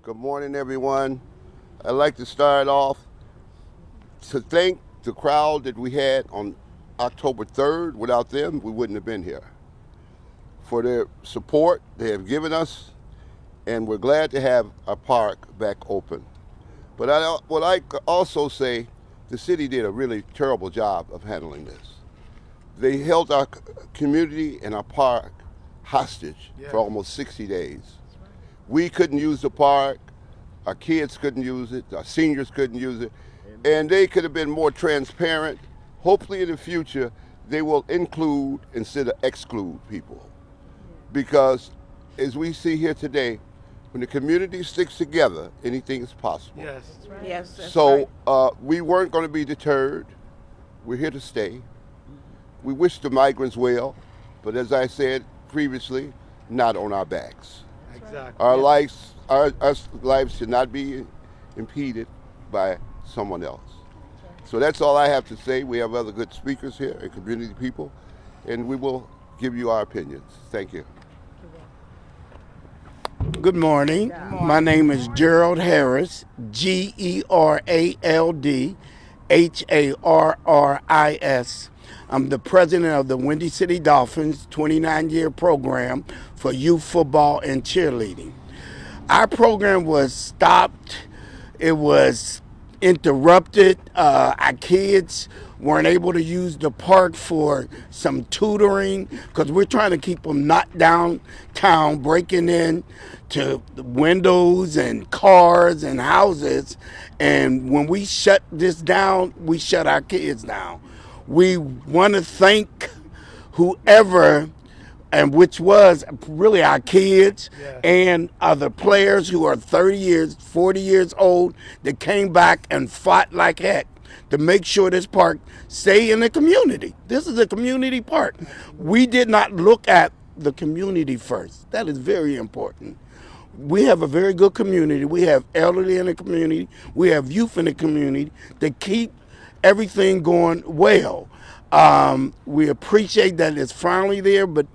Good morning, everyone. I'd like to start off to thank the crowd that we had on October 3rd. Without them, we wouldn't have been here. For their support they have given us, and we're glad to have our park back open. But I would like to also say the city did a really terrible job of handling this. They held our community and our park hostage for almost 60 days. We couldn't use the park, our kids couldn't use it, our seniors couldn't use it, and they could have been more transparent. Hopefully in the future, they will include instead of exclude people. Because as we see here today, when the community sticks together, anything is possible. Yes. Right. Yes. That's So right. we weren't going to be deterred. We're here to stay. We wish the migrants well, but as I said previously, not on our backs. Exactly. Our lives should not be impeded by someone else. So that's all I have to say. We have other good speakers here and community people, and we will give you our opinions. Thank you. Good morning. My name is Gerald Harris, Gerald Harris. I'm the president of the Wendy City Dolphins 29-year program for youth football and cheerleading. Our program was stopped. It was interrupted. Our kids weren't able to use the park for some tutoring because we're trying to keep them not downtown, breaking in to the windows and cars and houses. And when we shut this down, we shut our kids down. We want to thank whoever, and which was really our kids and other players who are 30 years, 40 years old that came back and fought like heck to make sure this park stay in the community. This is a community park. We did not look at the community first. That is very important. We have a very good community. We have elderly in the community. We have youth in the community that keep everything going well. We appreciate that it's finally there, but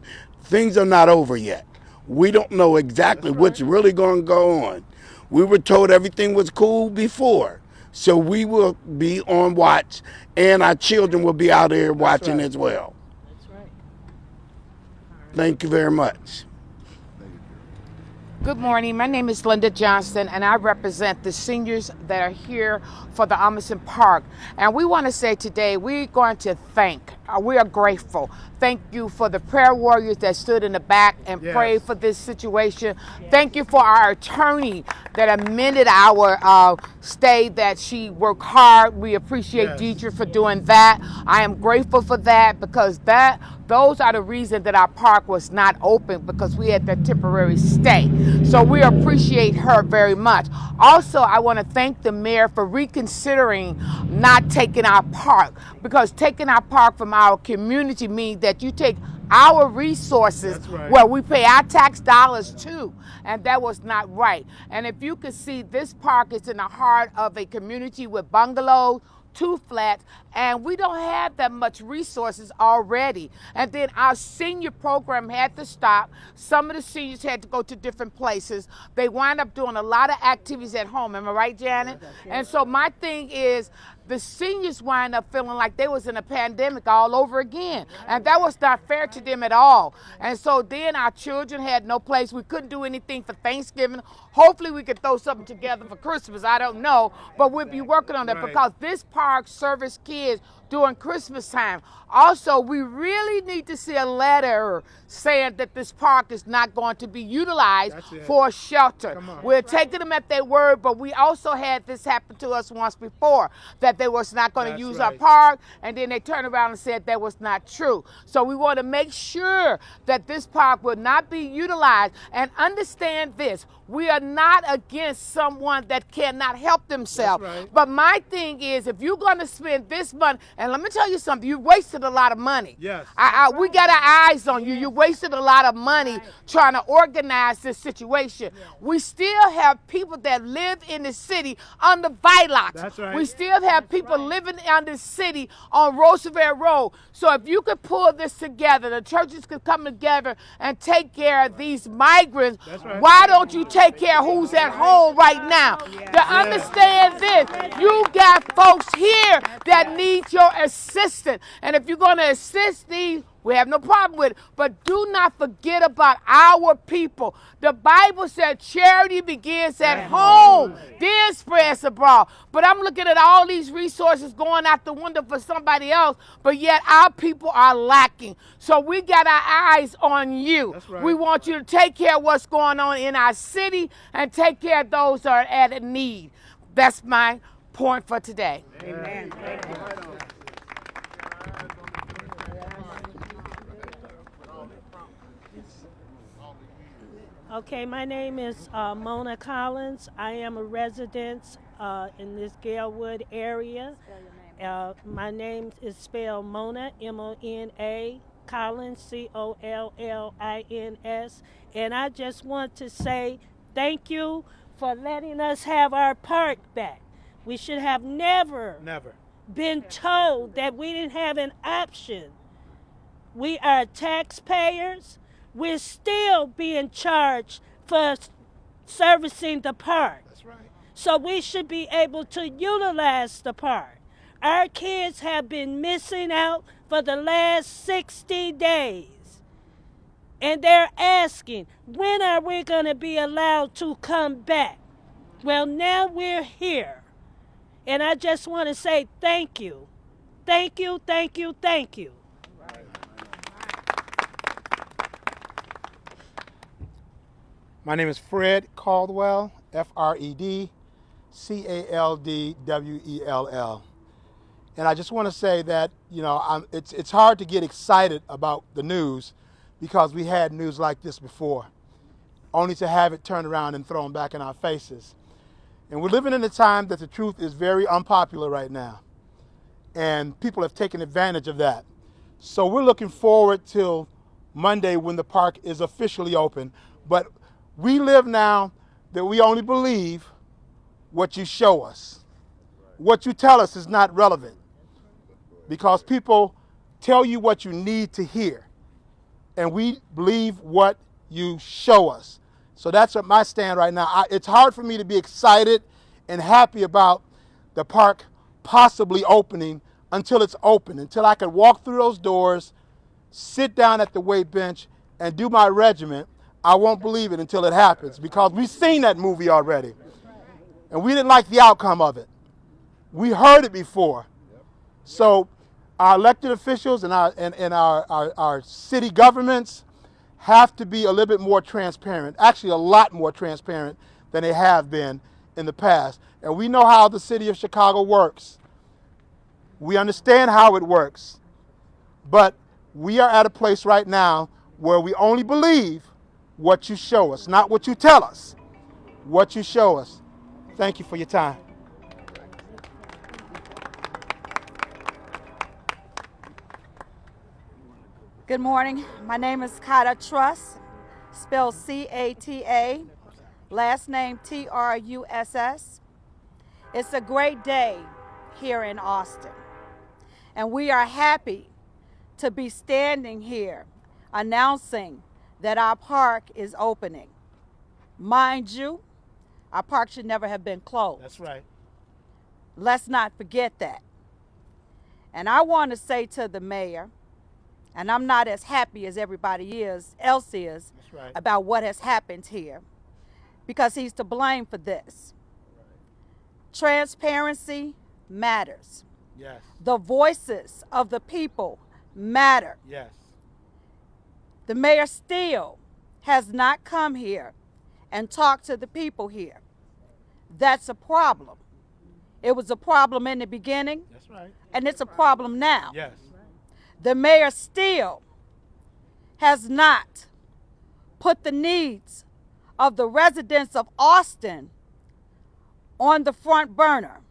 things are not over yet. We don't know exactly what's really going to go on. We were told everything was cool before, so we will be on watch, and our children will be out there watching as well. That's right. Thank you very much. Good morning. My name is Linda Johnston, and I represent the seniors that are here for the Amundsen Park. And we want to say today, we're going to thank, we are grateful. Thank you for the prayer warriors that stood in the back and prayed for this situation. Thank you for our attorney that amended our stay, that she worked hard. We appreciate Deidre for doing that. I am grateful for that because those are the reason that our park was not open, because we had that temporary stay. So we appreciate her very much. Also, I want to thank the mayor for reconsidering not taking our park, because taking our park from our community means that you take our resources where we pay our tax dollars to, and that was not right. And if you can see, this park is in the heart of a community with bungalows, 2 flats, and we don't have that much resources already. And then our senior program had to stop. Some of the seniors had to go to different places. They wind up doing a lot of activities at home. Am I right, Janet? And so my thing is, the seniors wind up feeling like they was in a pandemic all over again. And that was not fair to them at all. And so then our children had no place. We couldn't do anything for Thanksgiving. Hopefully we could throw something together for Christmas. I don't know. But we'll be working on that because this park serves kids during Christmas time. Also, we really need to see a letter saying that this park is not going to be utilized for a shelter. We're taking them at their word, but we also had this happen to us once before, that they was not going to use our park, and then they turned around and said that was not true. So we want to make sure that this park will not be utilized. And understand this, we are not against someone that cannot help themselves. But my thing is, if you're going to spend this money, and let me tell you something, you wasted a lot of money. We got our eyes on you. You wasted a lot of money trying to organize this situation. We still have people that live in the city on the Vilox. We still have people living in the city on Roosevelt Road. So if you could pull this together, the churches could come together and take care of these migrants, why don't you take take care of who's at home right now. To understand this, you got folks here that need your assistance. And if you're going to assist these, we have no problem with it. But do not forget about our people. The Bible said charity begins at home, then spreads abroad. But I'm looking at all these resources going out the window for somebody else, but yet our people are lacking. So we got our eyes on you. Right. We want you to take care of what's going on in our city and take care of those that are at need. That's my point for today. Amen. Thank you. Okay, my name is Mona Collins. I am a resident in this Galewood area. My name is spelled Mona, M-O-N-A, Collins, C-O-L-L-I-N-S. And I just want to say thank you for letting us have our park back. We should have never been told that we didn't have an option. We are taxpayers. We're still being charged for servicing the park. That's right. So we should be able to utilize the park. Our kids have been missing out for the last 60 days. And they're asking, when are we going to be allowed to come back? Well, now we're here. And I just want to say thank you. Thank you, thank you, thank you. My name is Fred Caldwell, F-R-E-D, C-A-L-D-W-E-L-L. And I just want to say that, you know, it's hard to get excited about the news because we had news like this before, only to have it turned around and thrown back in our faces. And we're living in a time that the truth is very unpopular right now. And people have taken advantage of that. So we're looking forward till Monday when the park is officially open. But we live now that we only believe what you show us. What you tell us is not relevant because people tell you what you need to hear. And we believe what you show us. So that's my stand right now. It's hard for me to be excited and happy about the park possibly opening until it's open, until I can walk through those doors, sit down at the weight bench, and do my regiment. I won't believe it until it happens because we've seen that movie already. And we didn't like the outcome of it. We heard it before. So our elected officials and our city governments have to be a little bit more transparent, actually a lot more transparent than they have been in the past. And we know how the city of Chicago works. We understand how it works. But we are at a place right now where we only believe what you show us, not what you tell us, what you show us. Thank you for your time. Good morning. My name is Kata Truss, spelled C-A-T-A, last name T-R-U-S-S. It's a great day here in Austin, and we are happy to be standing here announcing that our park is opening. Mind you, our park should never have been closed. That's right. Let's not forget that. And I want to say to the mayor, and I'm not as happy as everybody else is right. about what has happened here, because he's to blame for this. Transparency matters. Yes. The voices of the people matter. Yes. The mayor still has not come here and talked to the people here. That's a problem. It was a problem in the beginning. That's right. And it's a problem now. Yes. The mayor still has not put the needs of the residents of Austin on the front burner.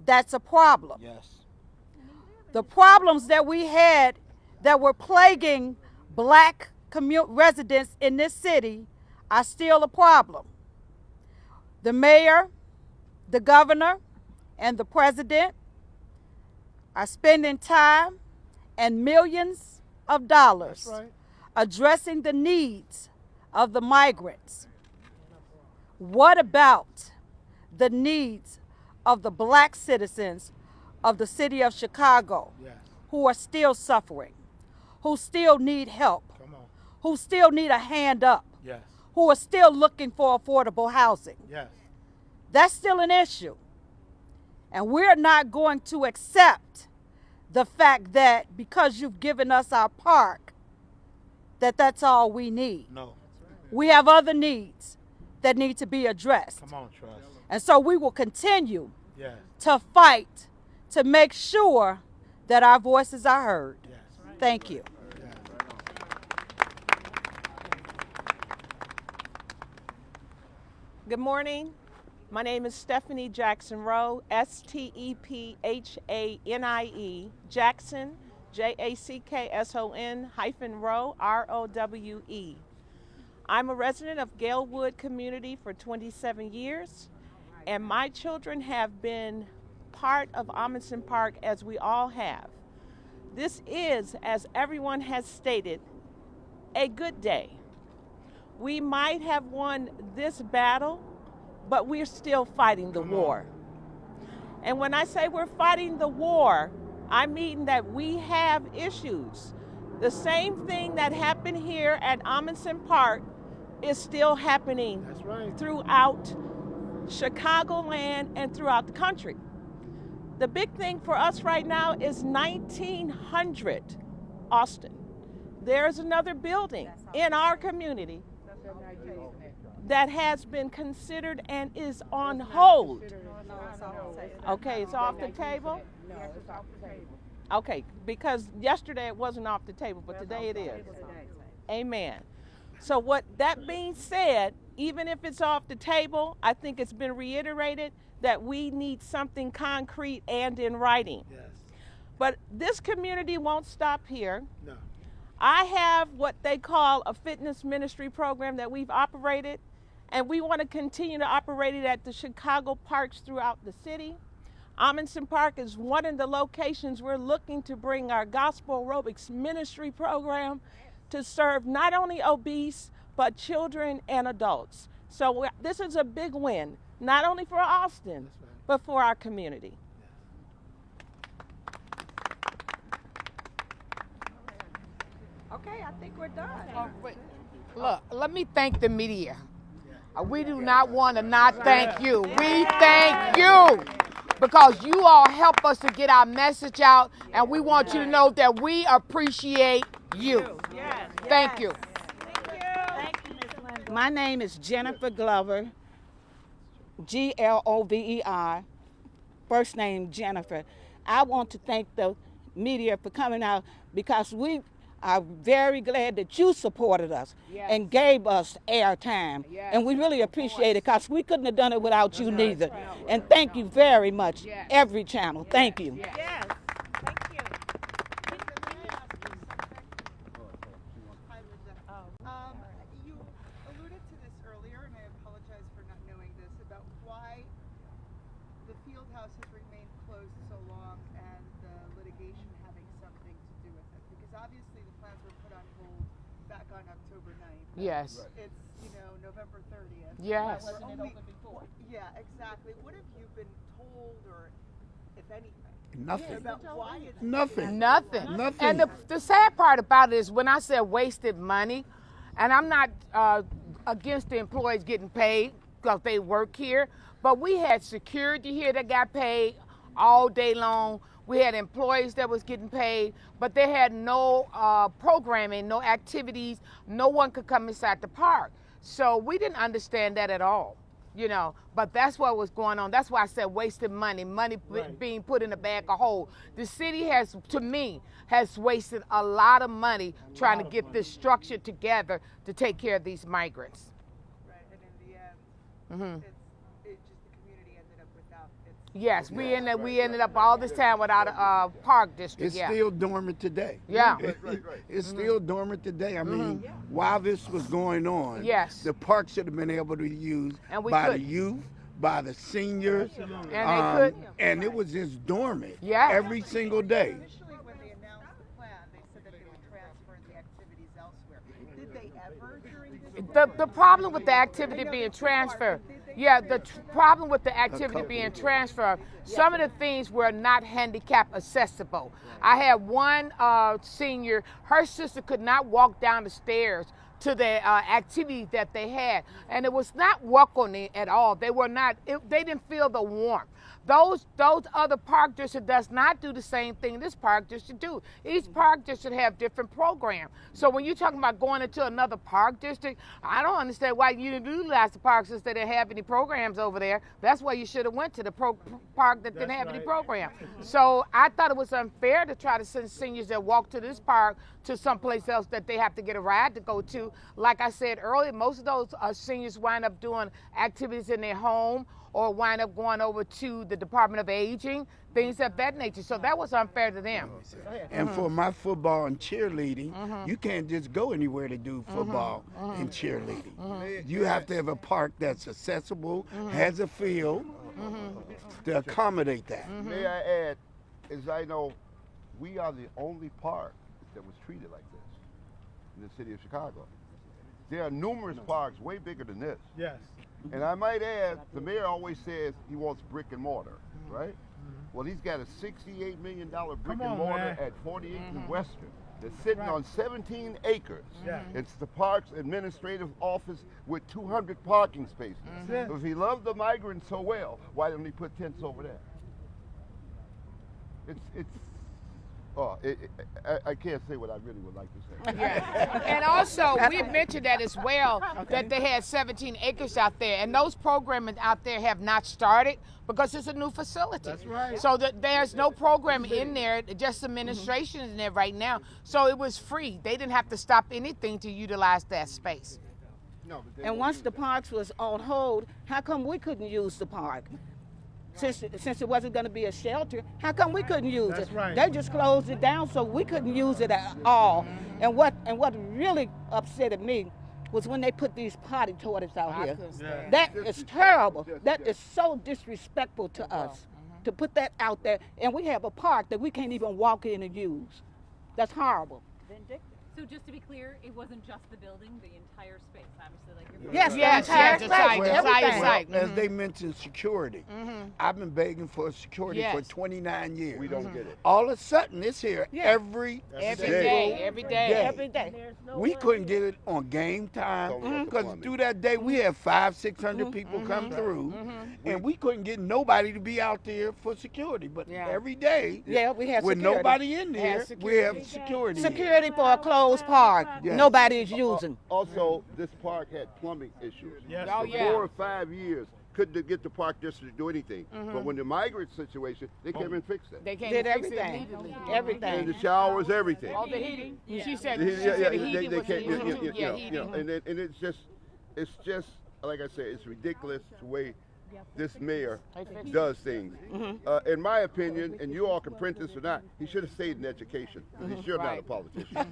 That's a problem. Yes. The problems that we had that were plaguing black residents in this city are still a problem. The mayor, the governor, and the president are spending time and millions of dollars That's right. addressing the needs of the migrants. What about the needs of the black citizens of the city of Chicago who are still suffering, who still need help, who still need a hand up, who are still looking for affordable housing? That's still an issue. And we're not going to accept the fact that because you've given us our park, that's all we need. No. We have other needs that need to be addressed. Come on, Trust. And so we will continue Yes. to fight to make sure that our voices are heard. Yes. Thank you. Good morning. My name is Stephanie Jackson Rowe, Stephanie Jackson, Jackson-Rowe, ROWE. I'm a resident of Galewood community for 27 years, and my children have been part of Amundsen Park as we all have. This is, as everyone has stated, a good day. We might have won this battle, but we're still fighting the war. And when I say we're fighting the war, I mean that we have issues. The same thing that happened here at Amundsen Park is still happening throughout Chicagoland and throughout the country. The big thing for us right now is 1900 Austin. There's another building in our community that has been considered and is on hold. Okay, it's off the table? No, it's off the table. Okay, because yesterday it wasn't off the table, but today it is. Amen. So what that being said, even if it's off the table, I think it's been reiterated that we need something concrete and in writing. Yes. But this community won't stop here. No. I have what they call a fitness ministry program that we've operated, and we want to continue to operate it at the Chicago parks throughout the city. Amundsen Park is one of the locations we're looking to bring our gospel aerobics ministry program to serve not only obese, but children and adults. So this is a big win, not only for Austin, but for our community. Okay, I think we're done. Look, let me thank the media. We do not want to not thank you. We thank you because you all help us to get our message out, and we want you to know that we appreciate you. Thank you. My name is Jennifer Glover, Glover, first name Jennifer. I want to thank the media for coming out because we are very glad that you supported us and gave us airtime. And we really appreciate it because we couldn't have done it without you neither. And thank you very much, every channel. Thank you. Yes. Thank you. You alluded to this earlier, and I apologize for not knowing this, about why the Fieldhouse has remained closed so long and the litigation having something to do with it. Because obviously the plans were put on hold back on October 9th. Yes. It's, November 30th. Yes. Wasn't it open before? Yeah, exactly. What have you been told, or if anything? Nothing. About why it's Nothing. Nothing. Nothing. And the sad part about it is when I said wasted money, and I'm not against the employees getting paid because they work here, but we had security here that got paid all day long. We had employees that was getting paid, but they had no programming, no activities. No one could come inside the park. So we didn't understand that at all, but that's what was going on. That's why I said wasted money, being put in a bag of hold. The city has, to me, has wasted a lot of money trying to get this structure together to take care of these migrants. Right, and in the end, it's just the community ended up without its. Yes, we ended up all this time without a park district. It's still dormant today. Yeah. It's still dormant today. I mean, while this was going on, Yes. the park should have been able to be used And we by the couldn't. youth, by the seniors, And they couldn't. and it was just dormant Yeah. every single day. Initially, when they announced the plan, they said that they would transfer the activities elsewhere. Did they ever during this? The problem with the activity being transferred, Did Yeah, the problem with the activity being transferred, some of the things were not handicap accessible. I had one senior, her sister could not walk down the stairs to the activity that they had, and it was not welcoming at all. They were not, they didn't feel the warmth. Those other park districts does not do the same thing this park district do. Each park district have different programs. So when you're talking about going into another park district, I don't understand why you didn't utilize the park since they didn't have any programs over there. That's why you should have went to the park that didn't have any program. So I thought it was unfair to try to send seniors that walk to this park to someplace else that they have to get a ride to go to. Like I said earlier, most of those seniors wind up doing activities in their home or wind up going over to the Department of Aging, things of that nature. So that was unfair to them. And for my football and cheerleading, you can't just go anywhere to do football and cheerleading. You have to have a park that's accessible, has a field to accommodate that. May I add, as I know, we are the only park that was treated like this in the city of Chicago. There are numerous parks way bigger than this. Yes. And I might add, the mayor always says he wants brick and mortar, right? Well, he's got a $68 million brick and mortar at 48th and Western. They're sitting on 17 acres. It's the park's administrative office with 200 parking spaces. So if he loved the migrants so well, why didn't he put tents over there? I can't say what I really would like to say. Yeah. And also, we mentioned that as well, that they had 17 acres out there, and those programming out there have not started because it's a new facility. That's right. So there's no program in there, just administration in there right now. So it was free. They didn't have to stop anything to utilize that space. No, And once the parks was on hold, how come we couldn't use the park? Since it wasn't going to be a shelter, how come we couldn't use it? right. They just closed it down, so we couldn't use it at all. And what really upset me was when they put these potty toilets out here. That is terrible. That is so disrespectful to us to put that out there. And we have a park that we can't even walk in and use. That's horrible. So just to be clear, it wasn't just the building, the entire space, obviously, like your Yes, Yes, the entire yes, the site, space, the entire everything. site. As they mentioned security, I've been begging for security for Yes. 29 years. we don't get it. All of a sudden, it's here every Every day. day, every day. Every day. There's no We one couldn't here. get it on game time Don't know because plumbing. through that day we had 500-600 people come through, and we couldn't get nobody to be out there for security. But Yeah. every day, Yeah, we have with security. nobody in there, we security. have security. Security for a closed park. Yes. Nobody is using. Also, this park had plumbing issues. Yes. Oh, For yeah. 4 or 5 years, couldn't get the park district to do anything. But when the migrant situation, they came and fixed it. They came Did and fixed it everything. immediately. And Everything. the showers, everything. All the heating. She said, Yeah, she said the they heating was can't, an issue. Yeah, heating. and it's just like I said, it's ridiculous the way this mayor does things. In my opinion, and you all can print this or not, he should have stayed in education. He's sure not a politician.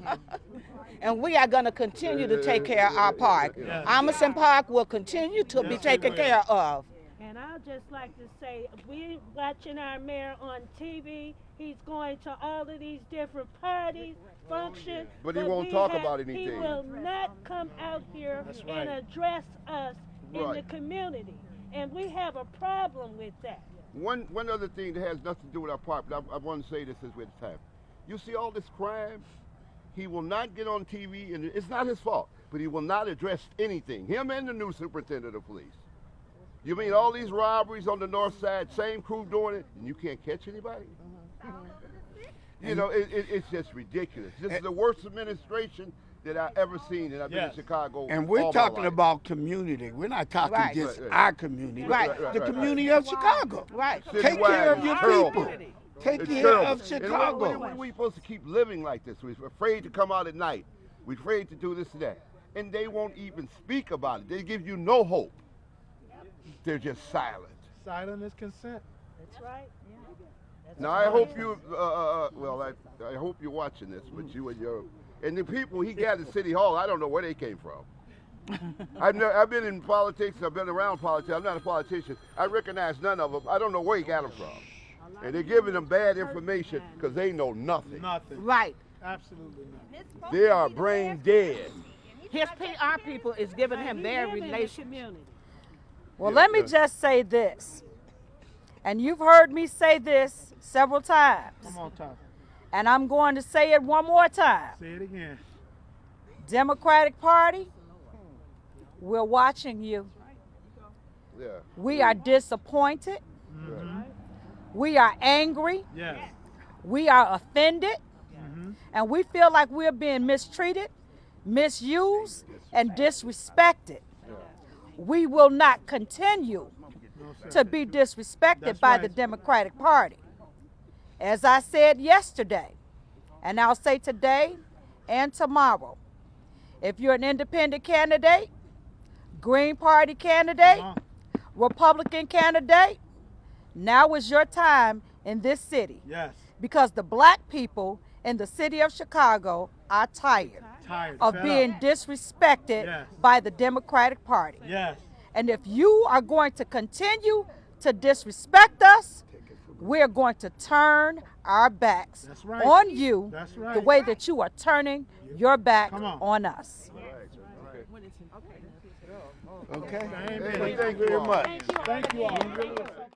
And we are going to continue to take care of our park. Amundsen Park will continue to be taken care of. And I'd just like to say, we watching our mayor on TV. He's going to all of these different parties, functions. But he won't talk about He anything. will not come out here and address us in the Right. community. And we have a problem with that. One other thing that has nothing to do with our park, but I want to say this as with time. You see all this crime, he will not get on TV, and it's not his fault, but he will not address anything. Him and the new superintendent of police. You mean all these robberies on the north side, same crew doing it, and you can't catch anybody? You know, it's just ridiculous. This is the worst administration that I've ever seen, and I've been in Chicago. And we're all my talking life. about community. We're not talking Right. just Right. our community. Right. The community of Chicago. Right. Take care of your Terrible. people. Take It's care terrible. of And Chicago. when are we supposed to keep living like this? We're afraid to come out at night. We're afraid to do this and that. And they won't even speak about it. They give you no hope. They're just silent. Silent is consent. That's right. Now I hope you, I hope you're watching this, but you and the people he got at City Hall, I don't know where they came from. I've been in politics, I've been around politics, I'm not a politician. I recognize none of them. I don't know where he got them from. And they're giving them bad information because they know nothing. Nothing. Right. Absolutely nothing. They are brain dead. His PR people is giving him their He live in the relations. community. Well, let me just say this, and you've heard me say this several times. Come on, Tom. And I'm going to say it one more time. Say it again. Democratic Party, we're watching you. Yeah. We are disappointed. Mm-hmm. We are angry. Yes. We are offended. Mm-hmm. And we feel like we're being mistreated, misused, and disrespected. We will not continue to be disrespected by the Democratic Party. As I said yesterday, and I'll say today and tomorrow, if you're an independent candidate, Green Party candidate, Republican candidate, now is your time in this city. Yes. Because the black people in the city of Chicago are tired of being disrespected by the Democratic Party. Yes. And if you are going to continue to disrespect us, we're going to turn our backs on you the way that you are turning your back on us. Okay. Thank you very much. Thank you all.